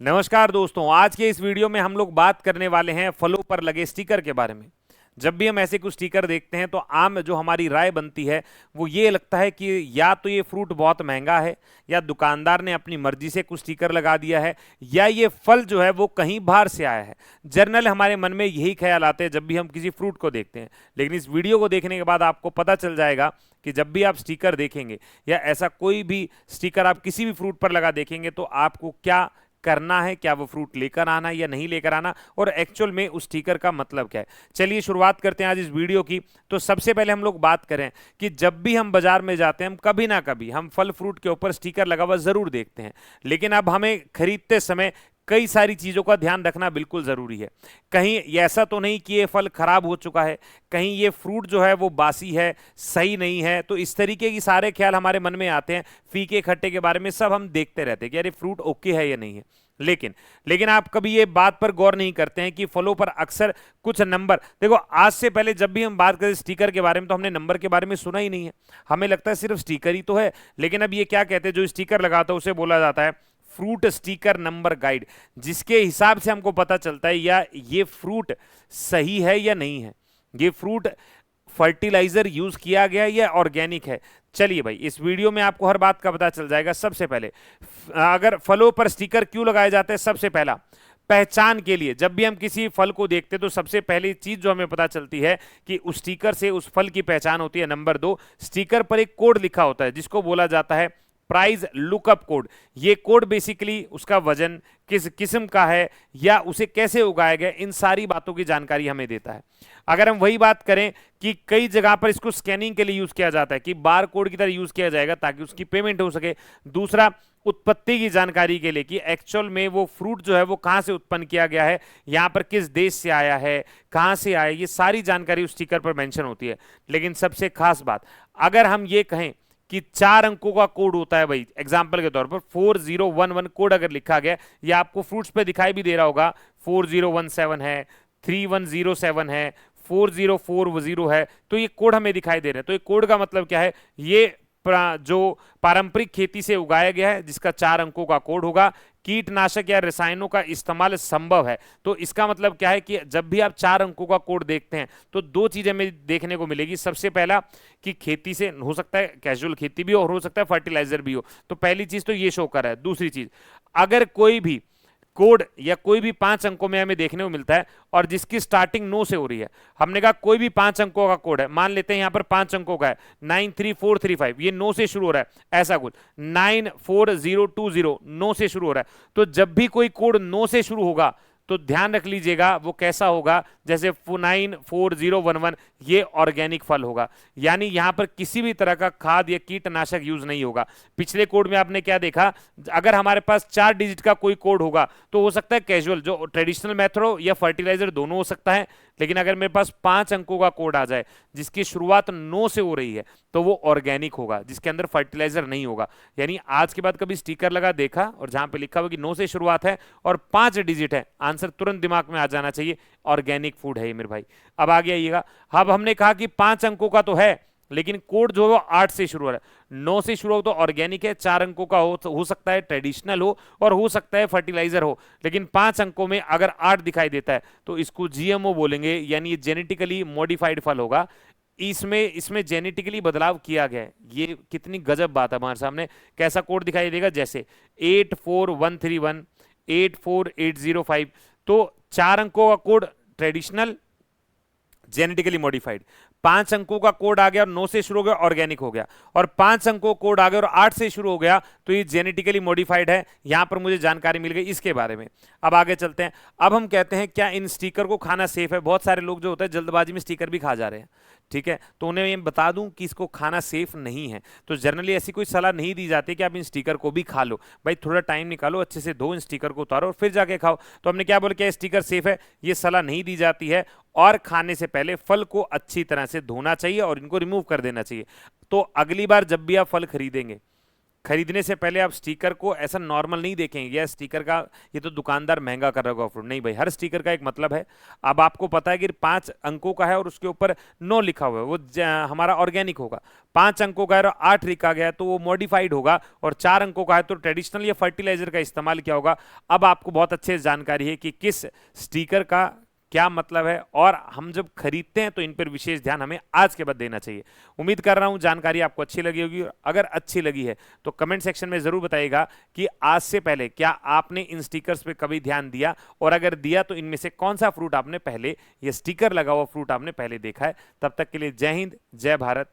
नमस्कार दोस्तों, आज के इस वीडियो में हम लोग बात करने वाले हैं फलों पर लगे स्टिकर के बारे में। जब भी हम ऐसे कुछ स्टिकर देखते हैं तो आम जो हमारी राय बनती है वो ये लगता है कि या तो ये फ्रूट बहुत महंगा है, या दुकानदार ने अपनी मर्जी से कुछ स्टिकर लगा दिया है, या ये फल जो है वो कहीं बाहर से आया है। जनरल हमारे मन में यही ख्याल आते हैं जब भी हम किसी फ्रूट को देखते हैं। लेकिन इस वीडियो को देखने के बाद आपको पता चल जाएगा कि जब भी आप स्टिकर देखेंगे या ऐसा कोई भी स्टिकर आप किसी भी फ्रूट पर लगा देखेंगे तो आपको क्या करना है, क्या वो फ्रूट लेकर आना है या नहीं लेकर आना, और एक्चुअल में उस स्टिकर का मतलब क्या है। चलिए शुरुआत करते हैं आज इस वीडियो की। तो सबसे पहले हम लोग बात करें कि जब भी हम बाजार में जाते हैं हम कभी ना कभी हम फल फ्रूट के ऊपर स्टिकर लगा हुआ जरूर देखते हैं। लेकिन अब हमें खरीदते समय कई सारी चीजों का ध्यान रखना बिल्कुल जरूरी है। कहीं ये ऐसा तो नहीं कि ये फल खराब हो चुका है, कहीं ये फ्रूट जो है वो बासी है, सही नहीं है। तो इस तरीके की सारे ख्याल हमारे मन में आते हैं। फीके खट्टे के बारे में सब हम देखते रहते हैं कि अरे फ्रूट ओके है या नहीं है। लेकिन लेकिन आप कभी ये बात पर गौर नहीं करते हैं कि फलों पर अक्सर कुछ नंबर, देखो आज से पहले जब भी हम बात करें स्टिकर के बारे में तो हमने नंबर के बारे में सुना ही नहीं है। हमें लगता है सिर्फ स्टिकर ही तो है। लेकिन अब ये क्या कहते हैं, जो स्टिकर लगाता है उसे बोला जाता है फ्रूट स्टिकर नंबर गाइड, जिसके हिसाब से हमको पता चलता है या ये फ्रूट सही है या नहीं है, ये फ्रूट फर्टिलाइजर यूज किया गया है या ऑर्गेनिक है। चलिए भाई, इस वीडियो में आपको हर बात का पता चल जाएगा। सबसे पहले अगर फलों पर स्टिकर क्यों लगाए जाते हैं, सबसे पहला पहचान के लिए। जब भी हम किसी फल को देखते हैं तो सबसे पहली चीज जो हमें पता चलती है कि उस स्टिकर से उस फल की पहचान होती है। नंबर दो, स्टिकर पर एक कोड लिखा होता है जिसको बोला जाता है प्राइस लुकअप कोड। ये कोड बेसिकली उसका वजन, किस किस्म का है या उसे कैसे उगाया गया, इन सारी बातों की जानकारी हमें देता है। अगर हम वही बात करें कि कई जगह पर इसको स्कैनिंग के लिए यूज किया जाता है कि बार कोड की तरह यूज किया जाएगा ताकि उसकी पेमेंट हो सके। दूसरा, उत्पत्ति की जानकारी के लिए कि एक्चुअल में वो फ्रूट जो है वो कहां से उत्पन्न किया गया है, यहां पर किस देश से आया है, कहां से आया, ये सारी जानकारी उस स्टिकर पर मेंशन होती है। लेकिन सबसे खास बात, अगर हम ये कहें कि 4 अंकों का कोड होता है भाई, एग्जाम्पल के तौर पर 4011 कोड अगर लिखा गया, या आपको फ्रूट्स पे दिखाई भी दे रहा होगा 4017 है, 3107 है, 4040 है, तो ये कोड हमें दिखाई दे रहे हैं। तो ये कोड का मतलब क्या है, ये जो पारंपरिक खेती से उगाया गया है जिसका 4 अंकों का कोड होगा। कीटनाशक या रसायनों का इस्तेमाल संभव है। तो इसका मतलब क्या है कि जब भी आप 4 अंकों का कोड देखते हैं तो दो चीजें हमें देखने को मिलेगी। सबसे पहला कि खेती से हो सकता है, कैजुअल खेती भी हो सकता है फर्टिलाइजर भी हो। तो पहली चीज तो ये शो कर रहा है। दूसरी चीज, अगर कोई भी कोड या कोई भी 5 अंकों में हमें देखने को मिलता है और जिसकी स्टार्टिंग 9 से हो रही है, हमने कहा कोई भी 5 अंकों का कोड है, मान लेते हैं यहां पर 5 अंकों का है 93435, ये 9 से शुरू हो रहा है, ऐसा कुछ 94020 9 से शुरू हो रहा है। तो जब भी कोई कोड 9 से शुरू होगा तो ध्यान रख लीजिएगा वो कैसा होगा, जैसे 94011, ये ऑर्गेनिक फल होगा। यानी यहां पर किसी भी तरह का खाद या कीटनाशक यूज नहीं होगा। पिछले कोड में आपने क्या देखा, अगर हमारे पास 4 डिजिट का कोई कोड होगा तो हो सकता है कैजुअल जो ट्रेडिशनल मेथड हो या फर्टिलाइजर, दोनों हो सकता है। लेकिन अगर मेरे पास 5 अंकों का कोड आ जाए जिसकी शुरुआत 9 से हो रही है तो वो ऑर्गेनिक होगा, जिसके अंदर फर्टिलाइजर नहीं होगा। यानी आज के बाद कभी स्टिकर लगा देखा और जहां पे लिखा हुआ कि 9 से शुरुआत है और 5 डिजिट है, आंसर तुरंत दिमाग में आ जाना चाहिए, ऑर्गेनिक फूड है ये मेरे भाई। अब आगे आइएगा। अब हमने कहा कि 5 अंकों का तो है लेकिन कोड जो है वो 8 से शुरू हो रहा है। 9 से शुरू हो तो ऑर्गेनिक है, 4 अंकों का हो सकता है ट्रेडिशनल हो और हो सकता है फर्टिलाइजर हो। लेकिन 5 अंकों में अगर 8 दिखाई देता है तो इसको जीएमओ बोलेंगे, यानी ये जेनेटिकली मॉडिफाइड फल होगा। इसमें इसमें जेनेटिकली बदलाव किया गया है। ये कितनी गजब बात है हमारे सामने। कैसा कोड दिखाई देगा, जैसे 84131, 84805। तो 4 अंकों का कोड ट्रेडिशनल, जेनेटिकली मॉडिफाइड। 5 अंकों का कोड आ गया और 9 से शुरू हो गया, ऑर्गेनिक हो गया। और 5 अंकों कोड आ गया और 8 से शुरू हो गया तो ये जेनेटिकली मॉडिफाइड है। यहां पर मुझे जानकारी मिल गई इसके बारे में। अब आगे चलते हैं। अब हम कहते हैं क्या इन स्टिकर को खाना सेफ है। बहुत सारे लोग जो होते हैं जल्दबाजी में स्टिकर भी खा जा रहे हैं, ठीक है। तो उन्हें ये बता दूं कि इसको खाना सेफ नहीं है। तो जनरली ऐसी कोई सलाह नहीं दी जाती कि आप इन स्टिकर को भी खा लो। भाई थोड़ा टाइम निकालो, अच्छे से धो, इन स्टिकर को उतारो और फिर जाके खाओ। तो हमने क्या बोला, क्या स्टिकर सेफ है, ये सलाह नहीं दी जाती है। और खाने से पहले फल को अच्छी तरह से धोना चाहिए और इनको रिमूव कर देना चाहिए। तो अगली बार जब भी आप फल खरीदेंगे खरीदने से पहले आप स्टिकर को ऐसा नॉर्मल नहीं देखेंगे, यह स्टिकर का, ये तो दुकानदार महंगा कर रहा होगा फ्रूट, नहीं भाई, हर स्टिकर का एक मतलब है। अब आपको पता है कि 5 अंकों का है और उसके ऊपर 9 लिखा हुआ है, वो हमारा ऑर्गेनिक होगा। 5 अंकों का है और 8 लिखा गया है तो वो मॉडिफाइड होगा, और 4 अंकों का है तो ट्रेडिशनल या फर्टिलाइजर का इस्तेमाल किया होगा। अब आपको बहुत अच्छे से जानकारी है कि किस स्टिकर का क्या मतलब है, और हम जब खरीदते हैं तो इन पर विशेष ध्यान हमें आज के बाद देना चाहिए। उम्मीद कर रहा हूं जानकारी आपको अच्छी लगी होगी, और अगर अच्छी लगी है तो कमेंट सेक्शन में जरूर बताइएगा कि आज से पहले क्या आपने इन स्टिकर्स पे कभी ध्यान दिया, और अगर दिया तो इनमें से कौन सा फ्रूट आपने पहले, ये स्टिकर लगा हुआ फ्रूट आपने पहले देखा है। तब तक के लिए जय हिंद, जय भारत।